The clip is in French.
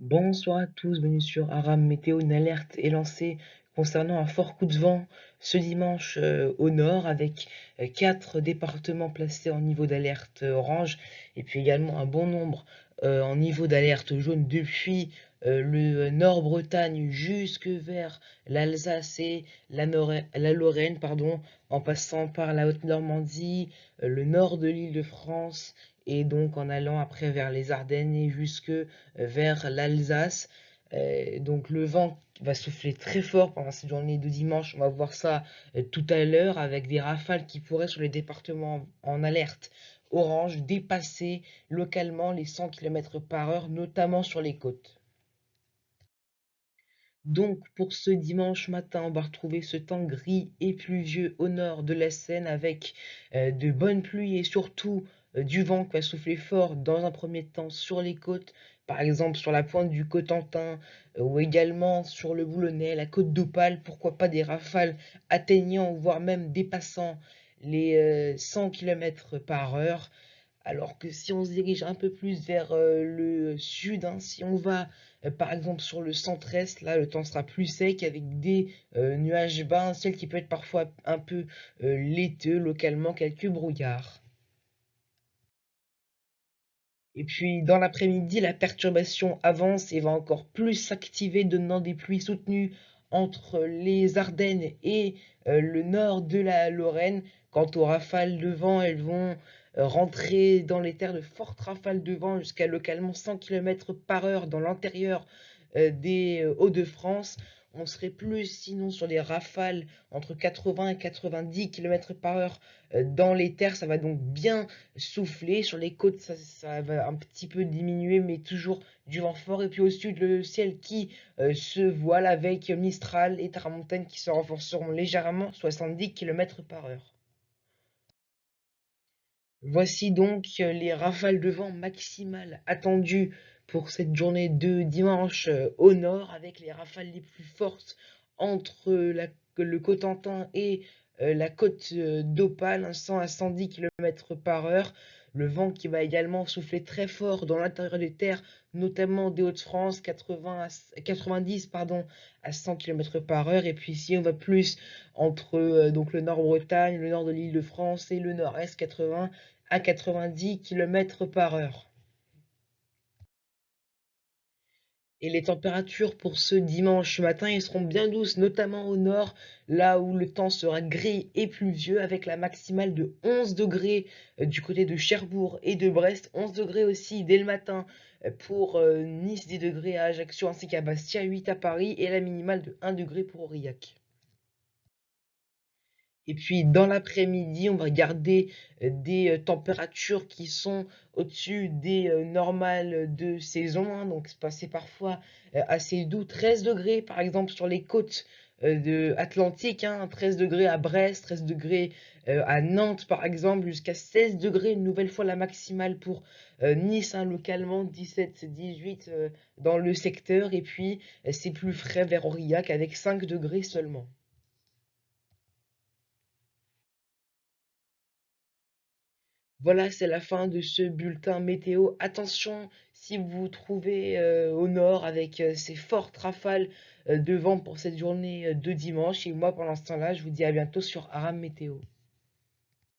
Bonsoir à tous, bienvenue sur Aram Météo. Une alerte est lancée concernant un fort coup de vent ce dimanche au nord avec 4 départements placés en niveau d'alerte orange et puis également un bon nombre en niveau d'alerte jaune depuis le Nord-Bretagne jusque vers l'Alsace et la Lorraine, pardon, en passant par la Haute-Normandie, le nord de l'Île-de-France et donc en allant après vers les Ardennes et jusque vers l'Alsace. Donc le vent va souffler très fort pendant cette journée de dimanche. On va voir ça tout à l'heure avec des rafales qui pourraient sur les départements en alerte orange dépasser localement les 100 km/h, notamment sur les côtes. Donc pour ce dimanche matin, on va retrouver ce temps gris et pluvieux au nord de la Seine avec de bonnes pluies et surtout du vent qui va souffler fort dans un premier temps sur les côtes, par exemple sur la pointe du Cotentin ou également sur le Boulonnais, la côte d'Opale, pourquoi pas des rafales atteignant voire même dépassant les 100 km/h. Alors que si on se dirige un peu plus vers le sud, hein, si on va par exemple sur le centre-est, là le temps sera plus sec avec des nuages bas, un ciel qui peut être parfois un peu laiteux, localement quelques brouillards. Et puis dans l'après-midi, la perturbation avance et va encore plus s'activer, donnant des pluies soutenues entre les Ardennes et le nord de la Lorraine. Quant aux rafales de vent, elles vont rentrer dans les terres de fortes rafales de vent jusqu'à localement 100 km/h dans l'intérieur des Hauts-de-France. On serait plus sinon sur les rafales entre 80 et 90 km/h dans les terres. Ça va donc bien souffler. Sur les côtes, ça va un petit peu diminuer, mais toujours du vent fort. Et puis au sud, le ciel qui se voile avec Mistral et Tramontane qui se renforceront légèrement, 70 km/h. Voici donc les rafales de vent maximales attendues pour cette journée de dimanche au nord, avec les rafales les plus fortes entre le Cotentin et la côte d'Opale, 100 à 110 km/h. Le vent qui va également souffler très fort dans l'intérieur des terres, notamment des Hauts-de-France, 90 pardon, à 100 km/h. Et puis ici, on va plus entre donc le Nord-Bretagne, le nord de l'Île-de-France et le Nord-Est, 80 à 90 km/h. Et les températures pour ce dimanche matin, elles seront bien douces, notamment au nord, là où le temps sera gris et pluvieux, avec la maximale de 11 degrés du côté de Cherbourg et de Brest, 11 degrés aussi dès le matin pour Nice, 10 degrés à Ajaccio ainsi qu'à Bastia, 8 à Paris, et la minimale de 1 degré pour Aurillac. Et puis dans l'après-midi, on va garder des températures qui sont au-dessus des normales de saison, hein, donc c'est parfois assez doux. 13 degrés par exemple sur les côtes Atlantiques, hein, 13 degrés à Brest, 13 degrés à Nantes par exemple, jusqu'à 16 degrés, une nouvelle fois la maximale pour Nice, hein, localement 17-18 dans le secteur. Et puis c'est plus frais vers Aurillac avec 5 degrés seulement. Voilà, c'est la fin de ce bulletin météo. Attention, si vous vous trouvez au nord avec ces fortes rafales de vent pour cette journée de dimanche. Et moi, pendant ce temps-là, je vous dis à bientôt sur Aram Météo.